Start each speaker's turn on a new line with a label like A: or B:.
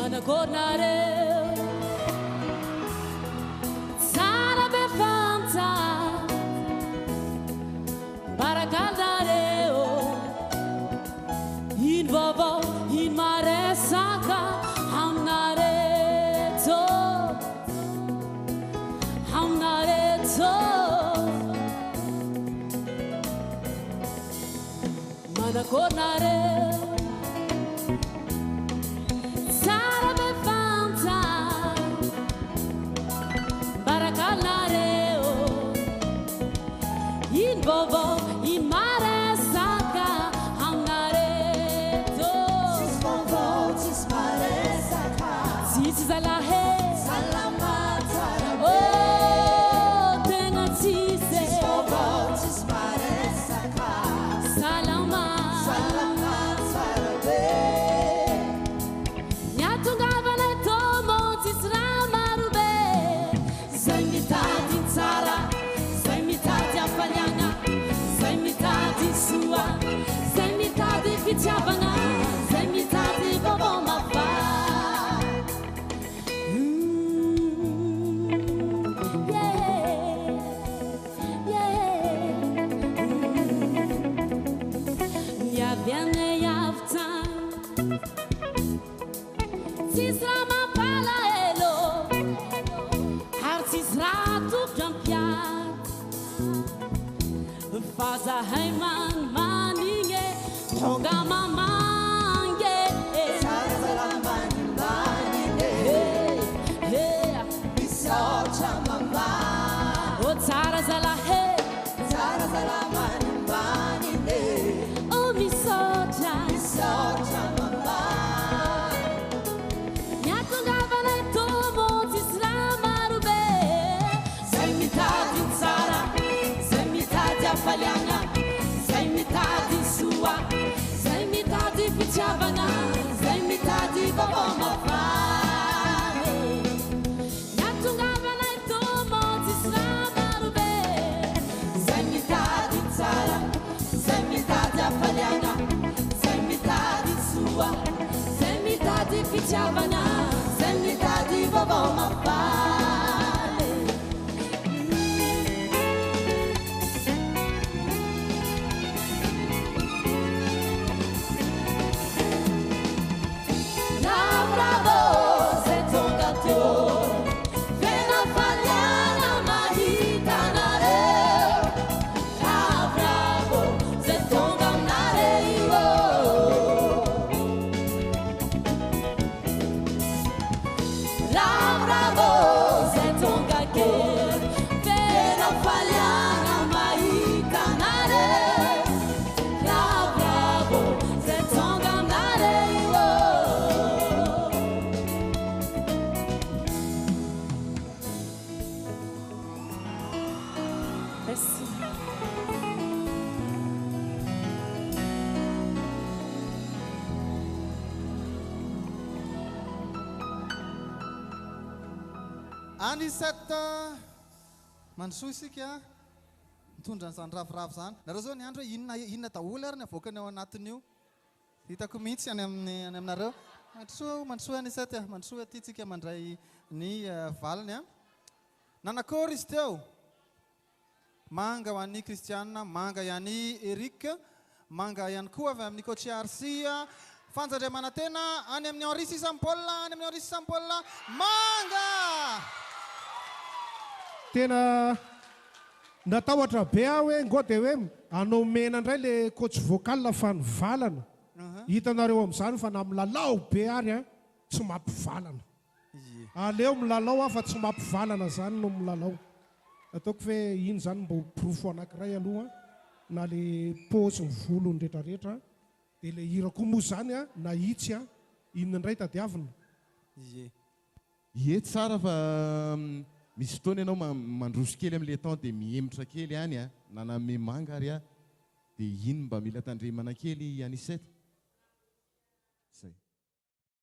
A: manakornareo tsara be fanta barakalnareo iny vaovao iny maresaka aminareto manakornareo tsara be fanta barakalnareo iny vaovao iny maresaka aminareto
B: tsisy vaovao tsisy maresaka
A: tsisy zalahe
B: salama tsara be
A: tena tsisy
B: vaovao tsisy maresaka
A: salama
B: tsara be
A: niatongavana tomo tsisy raha maro be zay mitady tsara zay mitady afaliana zay mitady soa zay mitady fitiavana zay mitady vaovao mafana Viene afta Tisra ma pala elo Artisra tu campiat Faza heiman maninge Tonga mamange
B: tsara zalamany manine misaotra mama
A: O tsara zalahe
B: tsara zalamany manine
A: O misotra
B: misaotra mama
A: Niatongavana tomo tsisy raha maro be
B: zay mitady tsara
A: zay mitady afaliana zay mitady soa zay mitady fitiavana zay mitady vaovao mafana niatongavana tomo tsisy raha maro be
B: zay mitady tsara zay mitady afaliana
A: zay mitady soa zay mitady fitiavana zay mitady vaovao mafana
B: bravo zay tonga teo tena faliana mahita anareo
A: bravo zay tonga aminareo
B: bravo
A: zay tonga kely
B: tena faliana mahita anareo
A: bravo zay tonga aminareo Merci.
C: anisata mandrosoa isika mitondra n'izany ravoravo zany nareo zao ny andro hoe inona daholo ary ny avoakany ao anatin'io hitako mihitsy any aminareo mandrosoa anisata mandrosoa aty tsika mandray ny valiny a nanakory izy teo manga ho an'ny Kristiana manga ihany Eric manga ihany koa avy amin'ny coach Arsia fanjandriamanantena any amin'ny Henri Saint-Paul any amin'ny Henri Saint-Paul manga
D: tena natahotra be aho hoe ngo dia hoe anao mena indray le coach vocal fa nivalana hitanareo amin'izany fa na milalao be ary a tsy mampivalana aleo milalao aho fa tsy mampivalana zany no milalao ataoko hoe iny zany mba profo anankiray aloha na le paosy ny volony rehetrarehetra dia le hirako moa zany a na hitsy a inona indray tadiavina
E: ie tsara fa misy fotoana ianao mandroso kely amin'le temps dia miemotra kely any a naname manga ary a dia iny mba mila tandremana kely anisety